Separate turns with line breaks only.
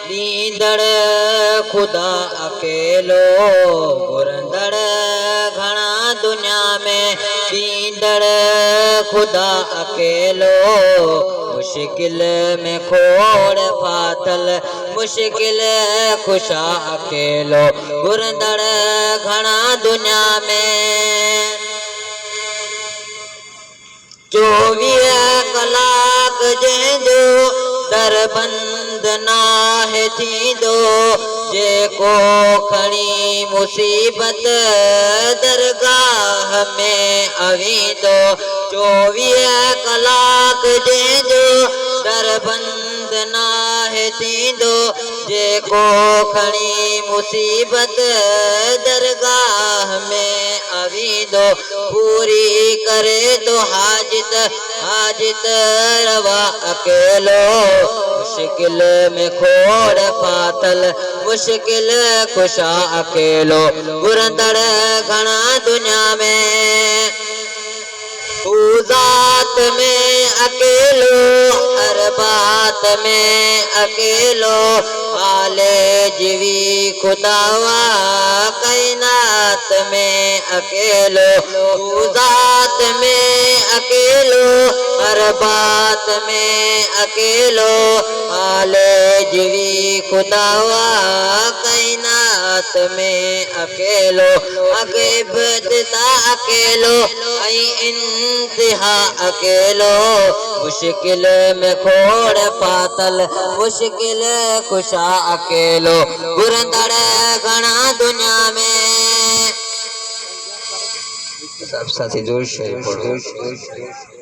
दींदड़ खुदा अकेलो गुरंदड़ घना दुनिया में दींदड़ खुदा अकेलो मुश्किल में खोड़ फातल मुश्किल खुशा अकेलो गुरंदड़ घना दुनिया में 24 कलाक जंहिंजो दरबंद नाहे थींदो जेको खणी मुसीबत दरगाह में अवींदो 24 कलाक जंहिंजो दरबंद नाहे थींदो जेको खणी मुसीबत दरगाह में अवींदो पूरी करे तो हाजित रवा अकेलो मुश्किल में खोड़ फातल मुश्किल खुशा अकेलो गुरंदड़ घना दुनिया में तू जात में अकेलो हर बात में अकेलो आले जीवी खुदावा कायनात में अकेलो तू जात में अकेलो हर बात में अकेलो आले जीवी खुदावा कायनात में अकेलो अगे बदता अकेलो इंतहा अकेलो मुश्किल में खोड़ पातल मुश्किल खुशा अकेलो गुरंदड़ घना दुनिया में सब साथी जोर से पढ़ो